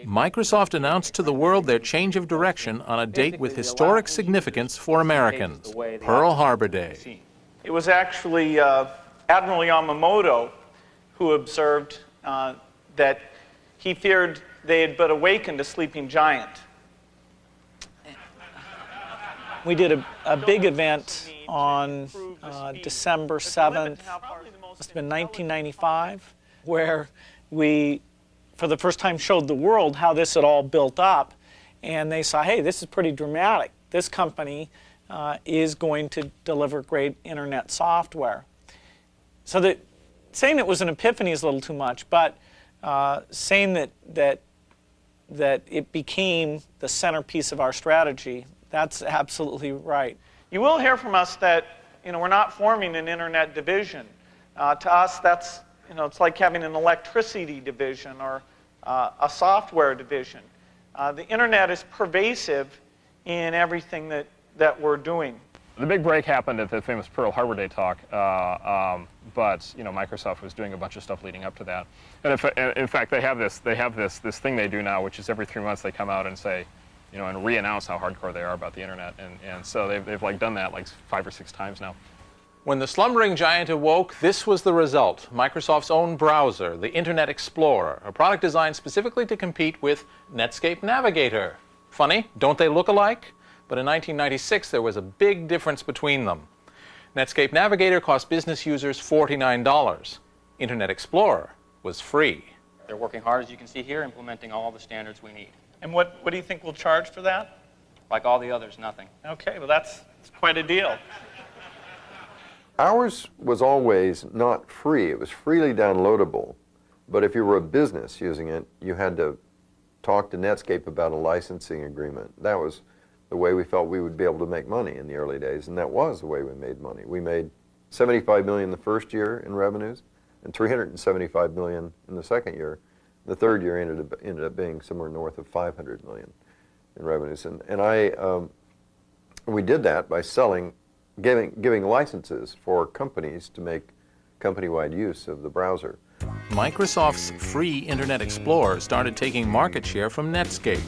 Microsoft announced to the world their change of direction on a date with historic significance for Americans, Pearl Harbor Day. It was actually Admiral Yamamoto who observed that he feared they had but awakened a sleeping giant. We did a big event on December 7th, must have been 1995, where we, for the first time, showed the world how this had all built up. And they saw, hey, this is pretty dramatic. This company is going to deliver great Internet software. So saying it was an epiphany is a little too much, but saying that it became the centerpiece of our strategy, that's absolutely right. You will hear from us that we're not forming an internet division. To us, that's it's like having an electricity division or a software division. The internet is pervasive in everything that we're doing. The big break happened at the famous Pearl Harbor Day talk, but Microsoft was doing a bunch of stuff leading up to that. And in fact, they have this thing they do now, which is every 3 months they come out and say, and re-announce how hardcore they are about the internet. And so they've like done that like 5 or 6 times now. When the slumbering giant awoke, this was the result. Microsoft's own browser, the Internet Explorer, a product designed specifically to compete with Netscape Navigator. Funny, don't they look alike? But in 1996, there was a big difference between them. Netscape Navigator cost business users $49. Internet Explorer was free. They're working hard, as you can see here, implementing all the standards we need. And what do you think we'll charge for that? Like all the others, nothing. Okay, well that's quite a deal. Ours was always not free. It was freely downloadable. But if you were a business using it, you had to talk to Netscape about a licensing agreement. That was the way we felt we would be able to make money in the early days, and that was the way we made money. We made $75 million the first year in revenues and $375 million in the second year. The third year ended up being somewhere north of $500 million in revenues. And we did that by giving licenses for companies to make company-wide use of the browser. Microsoft's free Internet Explorer started taking market share from Netscape.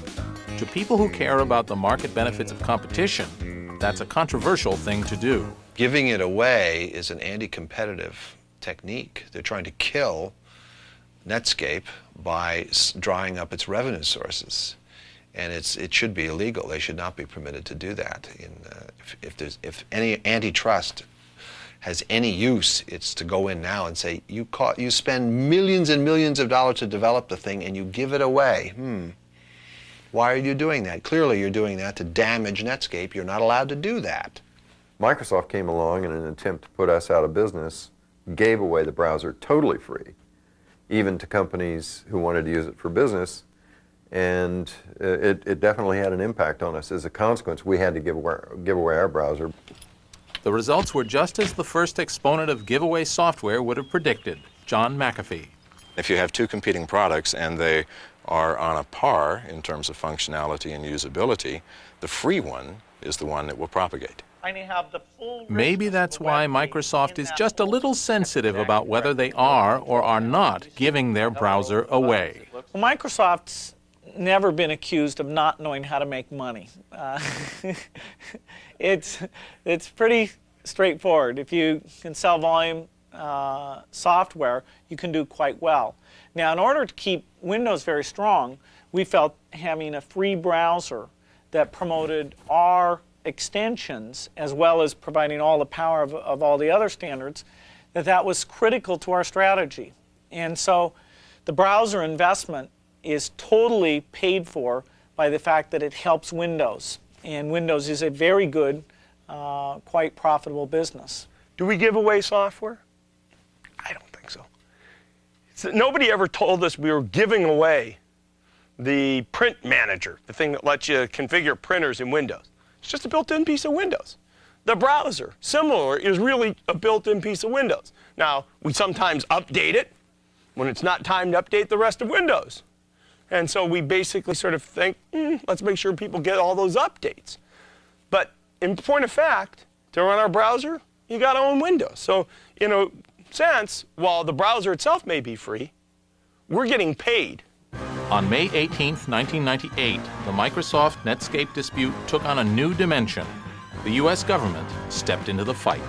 To people who care about the market benefits of competition, that's a controversial thing to do. Giving it away is an anti-competitive technique. They're trying to kill Netscape by drying up its revenue sources. And it should be illegal. They should not be permitted to do that. If any antitrust has any use, it's to go in now and say, you spend millions and millions of dollars to develop the thing and you give it away. Why are you doing that? Clearly you're doing that to damage Netscape. You're not allowed to do that. Microsoft came along in an attempt to put us out of business, gave away the browser totally free, even to companies who wanted to use it for business. And it definitely had an impact on us. As a consequence, we had to give away our browser. The results were just as the first exponent of giveaway software would have predicted, John McAfee. If you have two competing products and they are on a par in terms of functionality and usability, the free one is the one that will propagate. Maybe that's why Microsoft is just a little sensitive about whether they are or are not giving their browser away. Well, Microsoft's never been accused of not knowing how to make money. It's pretty straightforward. If you can sell volume software, you can do quite well. Now, in order to keep Windows very strong, we felt having a free browser that promoted our extensions as well as providing all the power of all the other standards, that was critical to our strategy. And so the browser investment is totally paid for by the fact that it helps Windows. And Windows is a very good, quite profitable business. Do we give away software? I don't think so. Nobody ever told us we were giving away the print manager, the thing that lets you configure printers in Windows. It's just a built-in piece of Windows. The browser, similar, is really a built-in piece of Windows. Now, we sometimes update it when it's not time to update the rest of Windows. And so we basically sort of think, let's make sure people get all those updates. But in point of fact, to run our browser, you got to own Windows. So in a sense, while the browser itself may be free, we're getting paid. On May 18, 1998, the Microsoft-Netscape dispute took on a new dimension. The U.S. government stepped into the fight.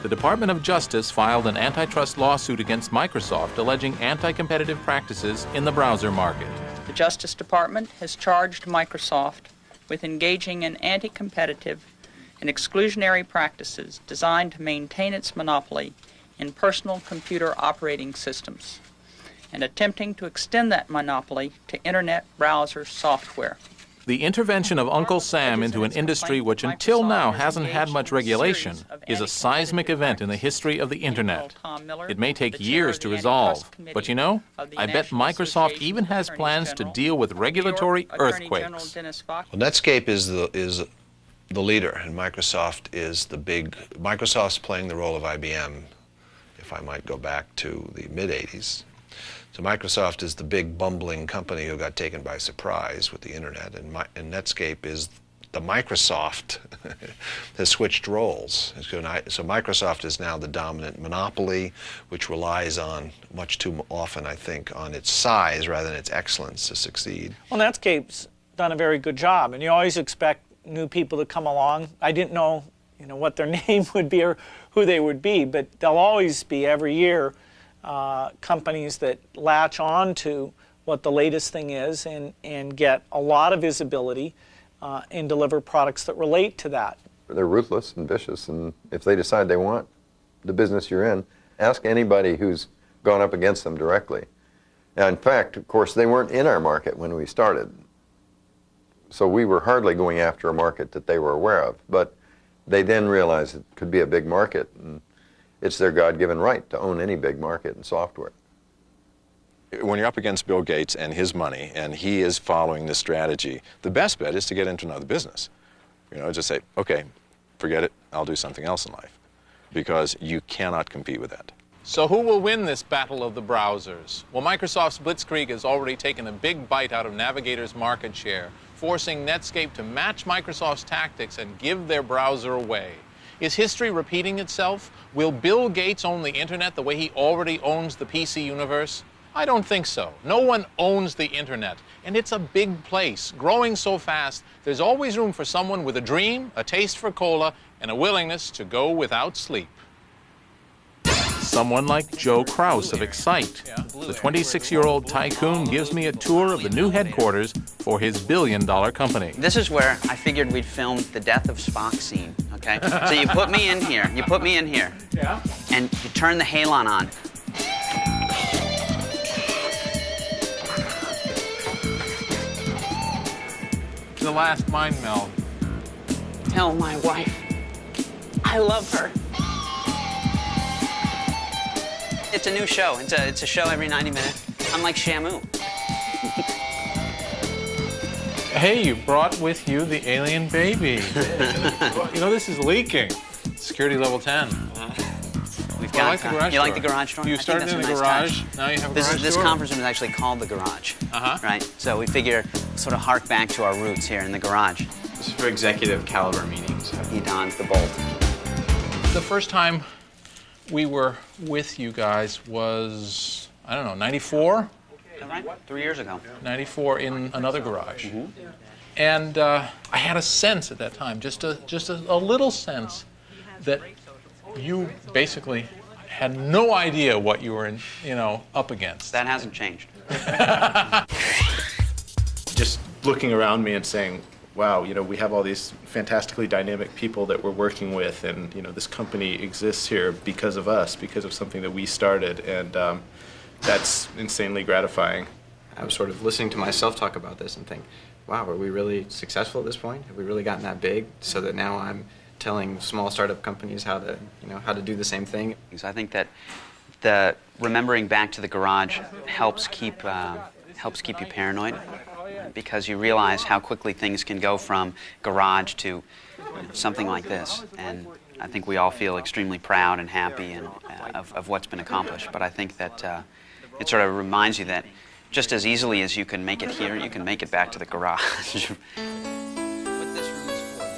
The Department of Justice filed an antitrust lawsuit against Microsoft alleging anti-competitive practices in the browser market. The Justice Department has charged Microsoft with engaging in anti-competitive and exclusionary practices designed to maintain its monopoly in personal computer operating systems and attempting to extend that monopoly to Internet browser software. The intervention of Uncle Sam into an industry which until now hasn't had much regulation is a seismic event in the history of the Internet. It may take years to resolve, but you know, I bet Microsoft even has plans to deal with regulatory earthquakes. Well, Netscape is the leader, and Microsoft is the big. Microsoft's playing the role of IBM, if I might go back to the mid-'80s. So Microsoft is the big bumbling company who got taken by surprise with the Internet, and Netscape is the Microsoft has switched roles. So Microsoft is now the dominant monopoly, which relies on, much too often, I think, on its size rather than its excellence to succeed. Well, Netscape's done a very good job, and you always expect new people to come along. I didn't know, what their name would be or who they would be, but there'll always be every year companies that latch on to what the latest thing is and get a lot of visibility and deliver products that relate to that. They're ruthless and vicious, and if they decide they want the business you're in, ask anybody who's gone up against them directly. Now, in fact, of course, they weren't in our market when we started, so we were hardly going after a market that they were aware of, but they then realized it could be a big market, and it's their God-given right to own any big market in software. When you're up against Bill Gates and his money, and he is following this strategy, the best bet is to get into another business. Just say, okay, forget it, I'll do something else in life, because you cannot compete with that. So who will win this battle of the browsers? Well, Microsoft's Blitzkrieg has already taken a big bite out of Navigator's market share, forcing Netscape to match Microsoft's tactics and give their browser away. Is history repeating itself? Will Bill Gates own the Internet the way he already owns the PC universe? I don't think so. No one owns the Internet, and it's a big place, growing so fast, there's always room for someone with a dream, a taste for cola, and a willingness to go without sleep. Someone like Joe Kraus of Excite. The 26-year-old tycoon gives me a tour of the new headquarters for his billion-dollar company. This is where I figured we'd film the death of Spock scene, okay? So you put me in here, Yeah. and you turn the halon on. The last mind meld. Tell my wife I love her. It's a new show. It's a show every 90 minutes. I'm like Shamu. Hey, you brought with you the alien baby. This is leaking. Security level 10. We've got. The garage you like the garage door? You started in the garage. Now you have a garage This door. conference room is actually called the garage. Uh-huh. Right. So we figure sort of hark back to our roots here in the garage. This is for executive caliber meetings. He dons the bolt. The first time we were with you guys was, I don't know, 94? Right? 3 years ago. 94 in another garage. And I had a sense at that time, just a little sense, that you basically had no idea what you were up against. That hasn't changed. Just looking around me and saying, wow, we have all these fantastically dynamic people that we're working with, and this company exists here because of us, because of something that we started, and that's insanely gratifying. I was sort of listening to myself talk about this and think, wow, are we really successful at this point? Have we really gotten that big so that now I'm telling small startup companies how to do the same thing? Because I think that the remembering back to the garage helps keep you paranoid, because you realize how quickly things can go from garage to something like this. And I think we all feel extremely proud and happy and of what's been accomplished. But I think that it sort of reminds you that just as easily as you can make it here, you can make it back to the garage.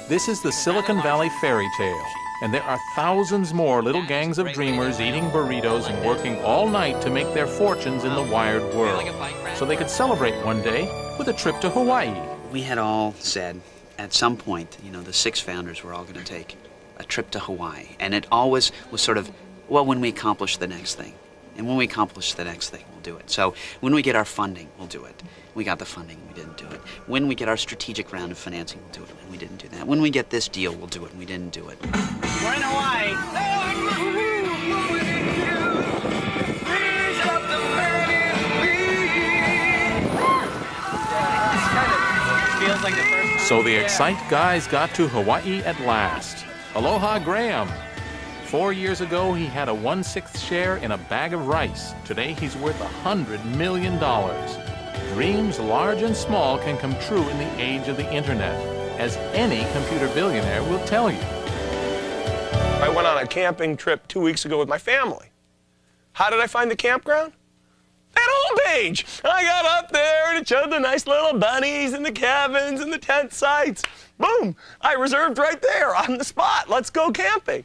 This is the Silicon Valley fairy tale, and there are thousands more little gangs of dreamers eating burritos and working all night to make their fortunes in the wired world, so they could celebrate one day with a trip to Hawaii. We had all said at some point, the 6 founders were all going to take a trip to Hawaii, and it always was sort of, well, when we accomplish the next thing. And when we accomplish the next thing, we'll do it. So when we get our funding, we'll do it. We got the funding, we didn't do it. When we get our strategic round of financing, we'll do it, and we didn't do that. When we get this deal, we'll do it, and we didn't do it. We're in Hawaii. Feels So the Excite guys got to Hawaii at last. Aloha, Graham. 4 years ago, he had a 1/6 share in a bag of rice. Today, he's worth $100 million. Dreams large and small can come true in the age of the internet, as any computer billionaire will tell you. I went on a camping trip 2 weeks ago with my family. How did I find the campground? That homepage! I got up there and it showed the nice little bunnies and the cabins and the tent sites. Boom! I reserved right there on the spot. Let's go camping.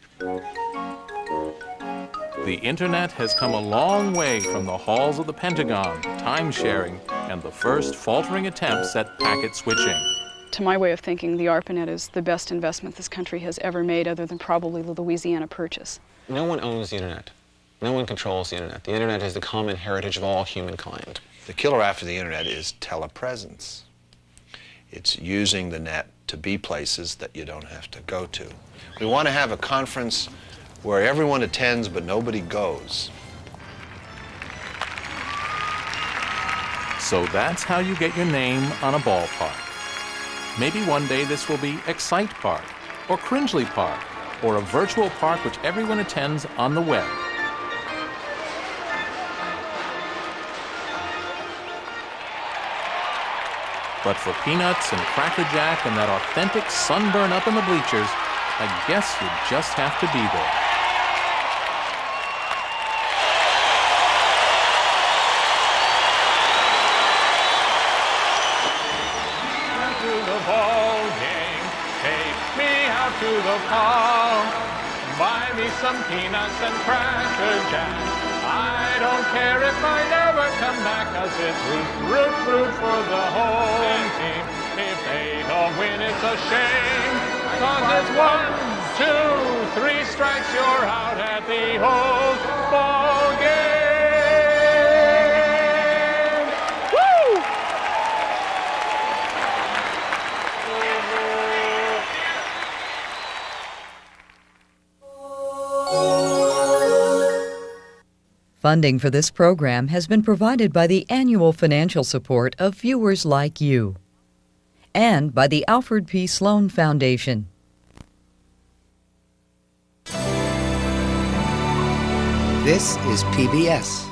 The internet has come a long way from the halls of the Pentagon, time-sharing, and the first faltering attempts at packet switching. To my way of thinking, the ARPANET is the best investment this country has ever made, other than probably the Louisiana Purchase. No one owns the internet. No one controls the internet. The internet is the common heritage of all humankind. The killer app for the internet is telepresence. It's using the net to be places that you don't have to go to. We want to have a conference where everyone attends but nobody goes. So that's how you get your name on a ballpark. Maybe one day this will be Excite Park, or Cringely Park, or a virtual park which everyone attends on the web. But for peanuts and Cracker Jack and that authentic sunburn up in the bleachers, I guess you just have to be there. To the ball game, take me out to the park. Buy me some peanuts and Cracker Jack. I don't care if I never come back, 'cause it's root for the home team. If they don't win, it's a shame, 'cause it's 1, 2, 3 strikes, you're out at the old ball game. Woo! Funding for this program has been provided by the annual financial support of viewers like you and by the Alfred P. Sloan Foundation. This is PBS.